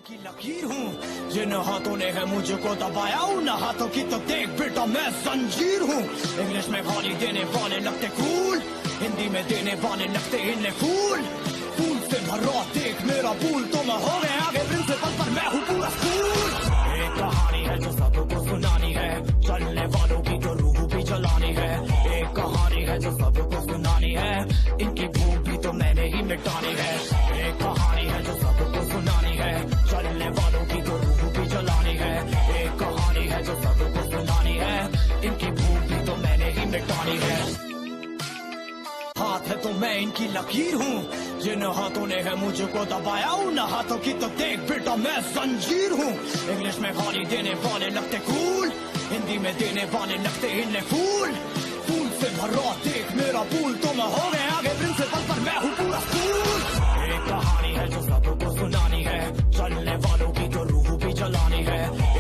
की लकीर हूँ, जिन हाथों ने है मुझको दबाया उन हाथों की तो देख बेटा मैं जंजीर हूँ। इंग्लिश में गाली देने वाले लगते कूल, हिंदी में देने वाले लगते इन्हें फूल। फूल से भरा देख मेरा फूल तो मैं हो गया आगे प्रिंसिपल पर मैं हूँ पूरा स्कूल। एक कहानी है जो सबको सुनानी है, चलने वालों की तो रूह भी जलानी है। एक कहानी है जो सबको सुनानी है, इनकी भूख भी तो मैंने ही मिटानी है। एक कहानी है जो सबको सुनानी है, चलने वालों की तो रूह भी जलानी है। एक कहानी है जो सबको सुनानी है, इनकी भूख भी तो मैंने ही मिटानी है। हाथ है तो मैं इनकी लकीर हूँ, जिन हाथों ने है मुझको दबाया उन हाथों की तो देख बेटा मैं जंजीर हूँ। इंग्लिश में गाली देने वाले लगते कूल, हिंदी में देने वाले लगते इन्हें फूल। फूल से भरा देख मेरा फूल तो मैं हो गया आगे प्रिंसिपल पर मैं हूँ पूरा स्कूल। एक कहानी है जो सबको सुनानी है, चलने वालों की तो रूह भी जलानी है।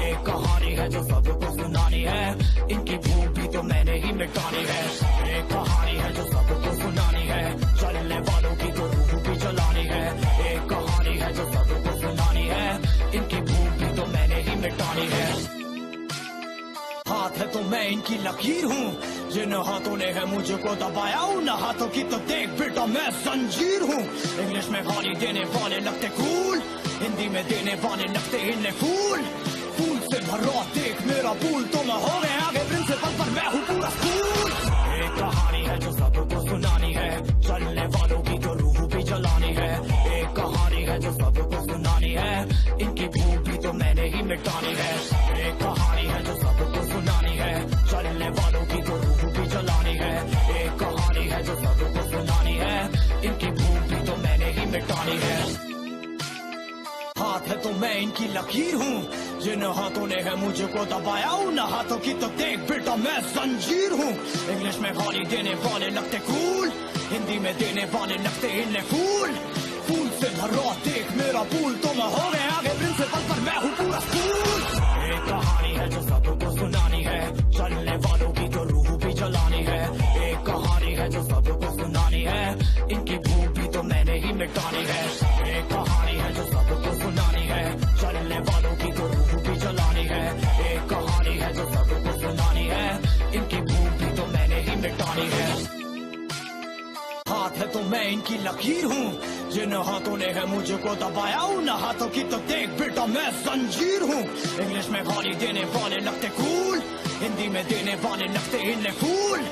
एक कहानी है जो सबको सुनानी है, इनकी भूख भी तो मैंने ही मिटानी है। एक कहानी है जो सबको सुनानी है, चलने वालों की तो रूह भी जलानी है। एक कहानी है जो सबको सुनानी है, इनकी भूख भी तो मैंने ही मिटानी है। हाथ है तो मैं इनकी लकीर हूँ, जिन हाथों ने है मुझको दबाया उन हाथों की तो देख बेटा मैं जंजीर हूँ। इंग्लिश में गाली देने वाले लगते कूल, हिंदी में देने वाले लगते इन्हें फूल। फूल से भरा देख मेरा फूल तो मैं हो गया आगे प्रिंसिपल पर मैं हूँ पूरा स्कूल। एक कहानी है जो सबको सुनानी है, चलने वालों की तो रूह भी जलानी है। एक कहानी है जो सबको सुनानी है, इनकी भूख भी तो मैंने ही मिटानी है। एक कहानी है जो सबको सुनानी है, चलने वालों की तो रूह भी जलानी है। एक कहानी है जो सबको सुनानी है, इनकी भूख भी तो मैंने ही मिटानी है। हाथ है तो मैं इनकी लकीर हूँ, जिन हाथों ने है मुझको दबाया उन हाथों की तो देख बेटा मैं जंजीर हूँ। इंग्लिश में गाली देने वाले लगते कूल, हिंदी में देने वाले लगते इन्हें फूल। फूल से भरा देख मेरा फूल तो मैं हो गया आगे प्रिंसिपल पर मैं हूँ पूरा स्कूल। एक कहानी है जो सबको सुनानी है, चलने वालों की तो रूह भी जलानी है। एक कहानी है जो सबको सुनानी है, इनकी भूख भी तो मैंने ही मिटानी है। एक कहानी है जो सबको सुनानी है, चलने वालों की तो रूह भी जलानी है। एक कहानी है जो सबको सुनानी है, इनकी भूख भी तो मैंने ही मिटानी है। हाथ है तो मैं इनकी लकीर हूँ, जिन हाथों ने है मुझको दबाया उन हाथों की तो देख बेटा मैं जंजीर हूँ। इंग्लिश में गाली देने वाले लगते कूल, हिंदी में देने वाले लगते इन्हें फूल।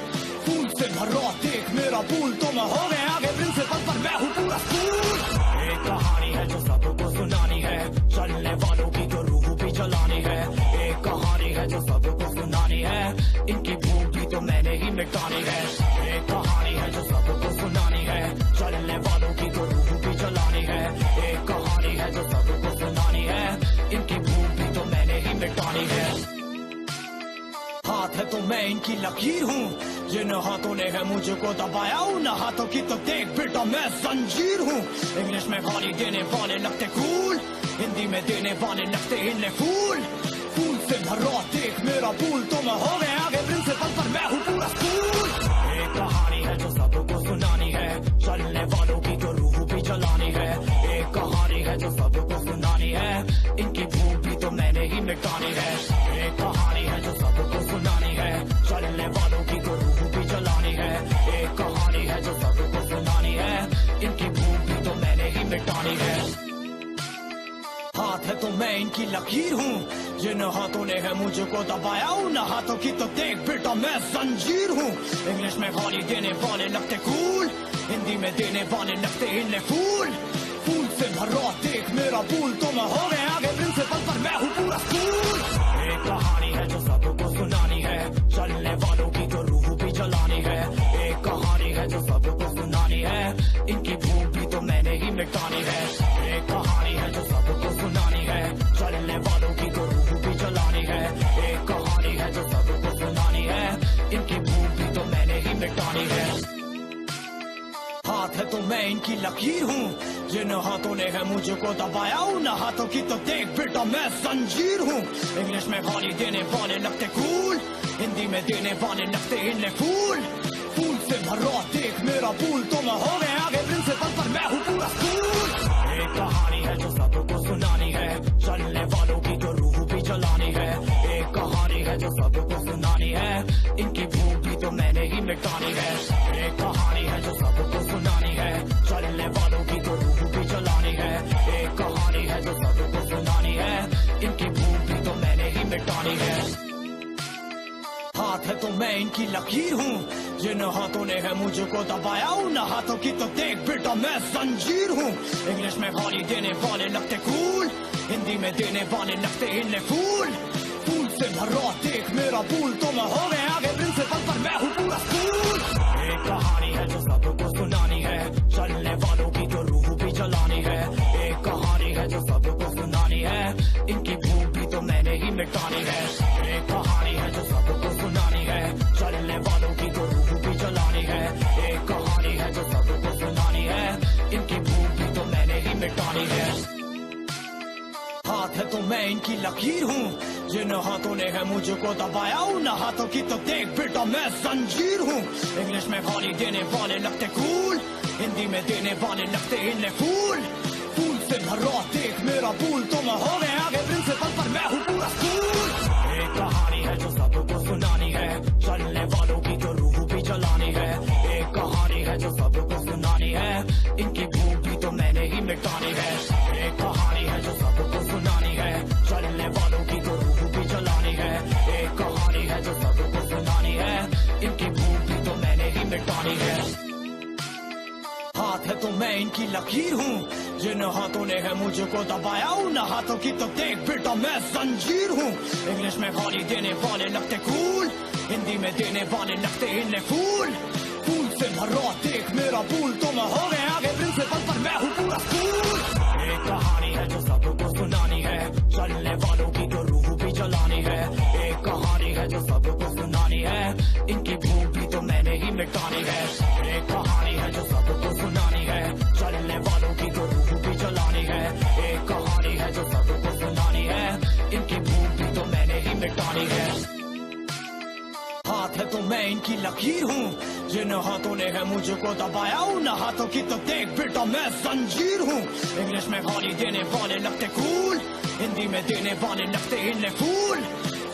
फूल से भरा देख मेरा फूल तो मैं हो गया आगे प्रिंसिपल पर मैं हूँ पूरा स्कूल। एक कहानी है जो सबको सुनानी है, चलने वालों की तो रूह भी जलानी है। एक कहानी है जो सबको सुनानी है, इनकी भूख भी तो मैंने ही मिटानी है। एक कहानी है जो सबको सुनानी है, चलने वालों की तो रूह भी जलानी है। एक कहानी है जो सबको सुनानी है, इनकी भूख भी तो मैंने ही मिटानी है। हाथ है तो मैं इनकी लकीर हूँ, जिन हाथों ने है मुझको दबाया उन हाथों की तो देख बेटा मैं जंजीर हूँ। इंग्लिश में गाली देने वाले लगते कूल, हिंदी में देने वाले लगते इन्हें फूल। फूल से भरा देख मेरा फूल तो मैं हो गया आगे प्रिंसिपल पर मैं हूँ पूरा स्कूल। एक कहानी है जो सबको सुनानी है, चलने वालों की तो रूह भी जलानी है। एक कहानी है जो सबको सुनानी है, इनकी भूख भी तो मैंने ही मिटानी है। एक कहानी है जो सबको सुनानी है, चलने वालों की तो रूह भी जलानी है। एक कहानी है जो सबको सुनानी है, इनकी भूख भी तो मैंने ही मिटानी है। हाथ है तो मैं इनकी लकीर हूँ, जिन हाथों ने है मुझको दबाया उन हाथों की तो देख बेटा मैं जंजीर हूँ। इंग्लिश में गाली देने वाले लगते कूल, हिंदी में देने वाले लगते इन्हें फूल। फूल से भरा देख मेरा फूल तो मैं हो गया आगे प्रिंसिपल पर मैं हूँ पूरा स्कूल। एक कहानी है जो सबको सुनानी है, चलने वालों की तो रूह भी जलानी है। एक कहानी है जो सबको सुनानी है, इनकी भूख भी तो मैंने ही मिटानी है। एक कहानी है जो सबको सुनानी है, चलने वालों की तो रूह भी जलानी है। एक कहानी है जो सबको सुनानी है, इनकी भूख भी तो मैंने ही मिटानी है। हाथ है तो मैं इनकी लकीर हूँ, जिन हाथों ने है मुझको दबाया उन हाथों की तो देख बेटा मैं जंजीर हूँ। इंग्लिश में गाली देने वाले लगते कूल, हिंदी में देने वाले लगते इन्हें फूल। फूल से भरा देख मेरा फूल तो मैं हो गया आगे प्रिंसिपल पर मैं हूँ पूरा स्कूल। एक कहानी है जो सबको सुनानी है, हाथ है तो मैं इनकी लकीर हूँ, जिन हाथों ने है मुझको दबाया उन हाथों की तो देख बेटा मैं जंजीर हूँ। इंग्लिश में गाली देने वाले लगते कूल, हिंदी में देने वाले लगते इन्हें फूल। फूल से भरा देख मेरा फूल, तो मैं हो गए आगे प्रिंसिपल पर मैं हूँ पूरा स्कूल। एक कहानी है जो सबको सुनानी है, चलने वालों की तो रूह भी जलानी है। एक कहानी है जो सबको सुनानी है, इनकी भूख भी तो मैंने ही मिटानी है। एक कहानी है जो सबको सुनानी है, चलने वालों की तो रूह भी जलानी है। एक कहानी है जो सबको सुनानी है, इनकी भूख भी तो मैंने ही मिटानी है। हाथ है तो मैं इनकी लकीर हूँ, जिन हाथों ने है मुझको दबाया उन हाथों की तो देख बेटा मैं जंजीर हूँ। इंग्लिश में गाली देने वाले लगते कूल, हिंदी में देने वाले लगते इन्हें फूल। फूल से भरा देख मेरा फूल, तो मैं हो गए आगे प्रिंसिपल पर मैं हूँ पूरा स्कूल। एक कहानी है जो सबको सुनानी है, चलने वालों की तो रूह भी जलानी है। एक कहानी है जो सबको सुनानी है, इनकी भूख भी तो मैंने ही मिटानी है। एक कहानी है जो सबको सुनानी है, चलने वालों की तो रूह भी जलानी है। एक कहानी है जो सबको सुनानी है, इनकी भूख भी तो मैंने ही मिटानी है। हाथ है तो मैं इनकी लकीर हूँ, जिन हाथों ने है मुझको दबाया उन हाथों की तो देख बेटा मैं जंजीर हूँ। इंग्लिश में गाली देने वाले लगते कूल, हिंदी में देने वाले लगते इन्हें फूल। फूल से भरा देख मेरा फूल, तो मैं हो गए आगे प्रिंसिपल पर मैं हूँ पूरा स्कूल। एक कहानी है जो सबको सुनानी है, चलने वालों की तो रूह भी जलानी है। एक कहानी है जो सबको सुनानी है, इनकी भूख भी तो मैंने ही मिटानी है। एक कहानी है जो सबको सुनानी है, चलने वालों की तो रूह भी जलानी है। एक कहानी है जो सबको सुनानी है, इनकी भूख भी तो मैंने ही मिटानी है। हाथ है तो मैं इनकी लकीर हूँ, जिन हाथों ने है मुझको दबाया उन हाथों की तो देख बेटा मैं जंजीर हूँ। इंग्लिश में गाली देने वाले लगते कूल, हिंदी में देने वाले लगते इन्हें फूल।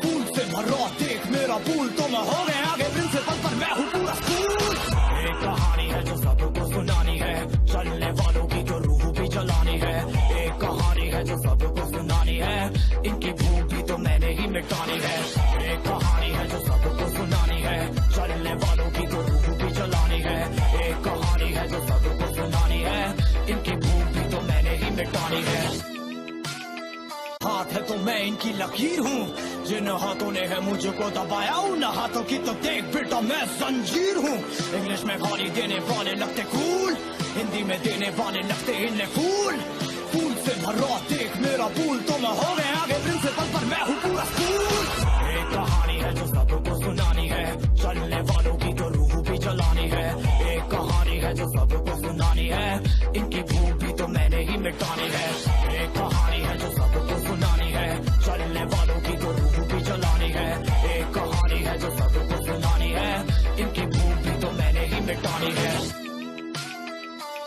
फूल से भरा देख मेरा फूल, तो मैं हो गए आगे प्रिंसिपल पर मैं हूँ पूरा स्कूल। एक कहानी है जो सबको सुनानी है, चलने वालों की तो रूह भी जलानी है। एक कहानी है जो सबको सुनानी है, इनकी भूख भी तो मैंने ही मिटानी है। एक कहानी है जो सबको सुनानी है, चलने वालों की तो रूह भी जलानी है। एक कहानी है जो सबको सुनानी है, इनकी भूख भी तो मैंने ही मिटानी है। हाथ है तो मैं इनकी लकीर हूँ, जिन हाथों ने है मुझको दबाया उन हाथों की तो देख बेटा मैं जंजीर हूँ। इंग्लिश में गाली देने वाले लगते कूल, हिंदी में देने वाले लगते इन्हें फूल। फूल से भरा देख मेरा फूल, तो मैं हो गए आगे प्रिंसिपल पर मैं हूँ पूरा स्कूल। एक कहानी है जो सबको सुनानी है, चलने वालों की तो रूह भी जलानी है। एक कहानी है जो सबको सुनानी है, इनकी भूख भी तो मैंने ही मिटानी है। एक कहानी है जो सबको सुनानी है, चलने वालों की तो रूह भी जलानी है। एक कहानी है जो सबको सुनानी है, इनकी भूख भी तो मैंने ही मिटानी है।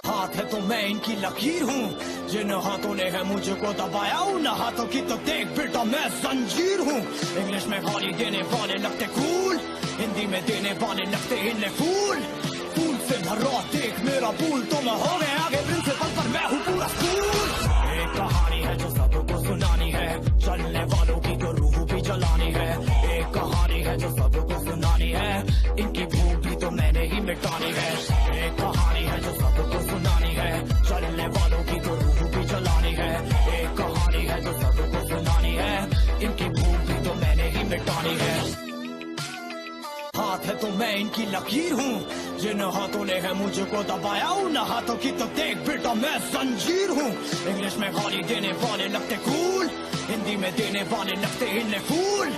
हाथ है तो मैं इनकी लकीर हूँ, जिन हाथों ने है मुझको दबाया उन हाथों की तो देख बेटा मैं जंजीर हूँ। इंग्लिश में गाली देने वाले लगते कूल, हिंदी में देने वाले लगते इन्हें फूल। फूल से भरा देख मेरा फूल, तो मैं हो गए आगे प्रिंसिपल पर मैं हूँ पूरा स्कूल। एक कहानी है जो सबको सुनानी है, चलने वालों की तो रूह भी जलानी है। एक कहानी है जो सबको सुनानी है, इनकी भूख भी तो मैंने ही मिटानी है। एक कहानी है जो सबको सुनानी है, चलने वालों की तो रूह भी जलानी है। एक कहानी है जो सबको सुनानी है, इनकी भूख भी तो मैंने ही मिटानी है। हाथ है तो मैं इनकी लकीर हूँ, जिन हाथों ने है मुझको दबाया उन हाथों की तो देख बेटा मैं जंजीर हूँ। इंग्लिश में गाली देने वाले लगते कूल, हिंदी में देने वाले लगते इन्हें फूल।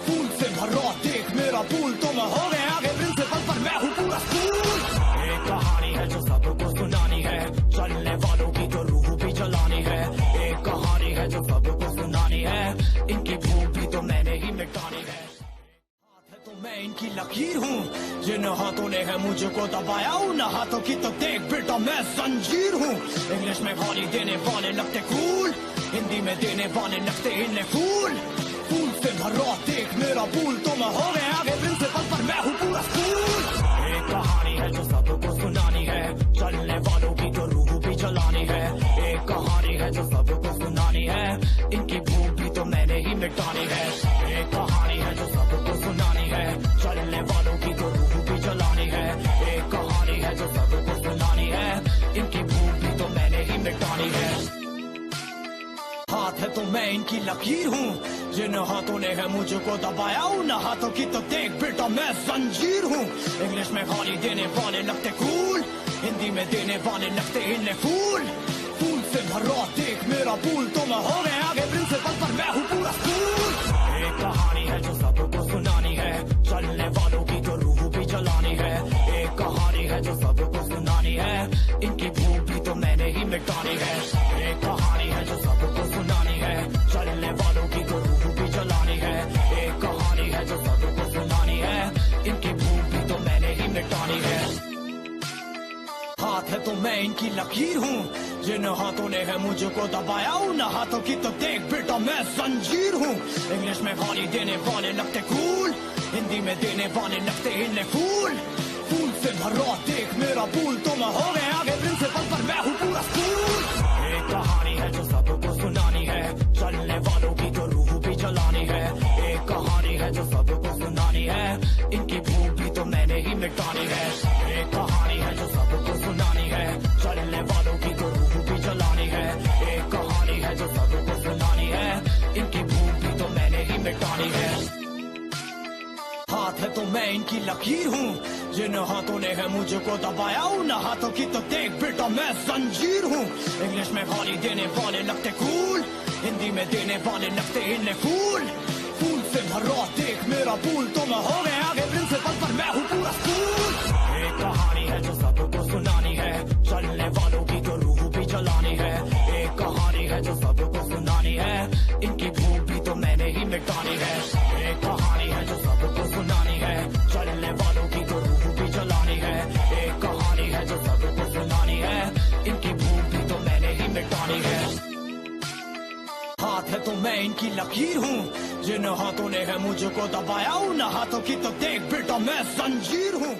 फूल से भरा देख मेरा फूल, तो मैं हो गए आगे प्रिंसिपल पर मैं हूँ पूरा स्कूल। एक कहानी है जो सबको सुनानी है, चलने वालों की तो रूह भी जलानी है। एक कहानी है जो सबको सुनानी है, इनकी भूख भी तो मैंने ही मिटानी है। तो मैं इनकी लकीर हूँ, जिन हाथों ने है मुझको दबाया उन हाथों की तो देख बेटा मैं जंजीर हूँ। इंग्लिश में गाली देने वाले लगते कूल, हिंदी में देने वाले लगते इन्हें फूल। फूल से भरा देख मेरा फूल, तो मैं हो गए आगे प्रिंसिपल पर मैं हूँ पूरा स्कूल। एक कहानी है जो सबको सुनानी है, चलने वालों की तो रूह भी जलानी है। एक कहानी है जो सबको सुनानी है, इनकी भूख भी तो मैंने ही मिटानी है। एक कहानी है जो सबको सुनानी है, चल हाथ है तो मैं इनकी लकीर हूँ, जिन हाथों ने है मुझको दबाया उन हाथों की तो देख बेटा मैं जंजीर हूँ। इंग्लिश में गाली देने वाले लगते कूल, हिंदी में देने वाले लगते इन्हें फूल। फूल से भरो देख मेरा पुल, तो मैं हो गए आगे प्रिंसिपल पर मैं हूँ पूरा स्कूल। एक कहानी है जो सबको सुनानी है, चलने वालों की तो रूह भी जलानी है। एक कहानी है जो सबको सुनानी है, इनकी भूख भी तो मैंने ही मिटानी है। एक कहानी है जो सबको सुनानी है, चलने वालों की तो रूह भी जलानी है। एक कहानी है जो सबको सुनानी है, इनकी भूख भी तो मैंने ही मिटानी है। हाथ है तो मैं इनकी लकीर हूँ, जिन हाथों ने है मुझको दबाया उन हाथों की तो देख बेटा मैं जंजीर हूँ। इंग्लिश में गाली देने वाले लगते कूल, हिंदी में देने वाले लगते इन्हें फूल। फूल से भरो देख मेरा पुल, तो मैं हो गए आगे प्रिंसिपल पर मैं हूँ पूरा स्कूल। एक कहानी है जो सबको सुनानी है, चलने वालों की तो रूह भी जलानी है। एक कहानी है जो सबको सुनानी है, इनकी भूख भी तो मैंने ही मिटानी है। एक कहानी है जो सबको सुनानी है, चलने वालों की तो रूह भी जलानी है। एक कहानी है जो सबको सुनानी है, इनकी भूख भी तो मैंने ही मिटानी है। हाथ है तो मैं इनकी लकीर हूँ, जिन हाथों ने है मुझको दबाया उन हाथों की तो देख बेटा मैं जंजीर हूँ। इंग्लिश में गाली देने वाले लगते कूल, हिंदी में देने वाले लगते इन्हें फूल। फूल से भरो देख मेरा पुल, तो मैं हो गए आगे प्रिंसिपल पर मैं हूँ पूरा स्कूल। एक कहानी है जो सबको सुनानी है, चलने वालों की तो रूह भी जलानी है। एक कहानी है जो सबको सुनानी है, इनकी भूख भी तो मैंने ही मिटानी है। एक कहानी है जो सबको सुनानी है, चलने वालों की तो रूह भी जलानी है। एक कहानी है जो सबको सुनानी है, इनकी भूख भी तो मैंने ही मिटानी है। हाथ है तो मैं इनकी लकीर हूँ, जिन हाथों ने है मुझको दबाया उन हाथों की तो देख बेटा मैं जंजीर हूँ।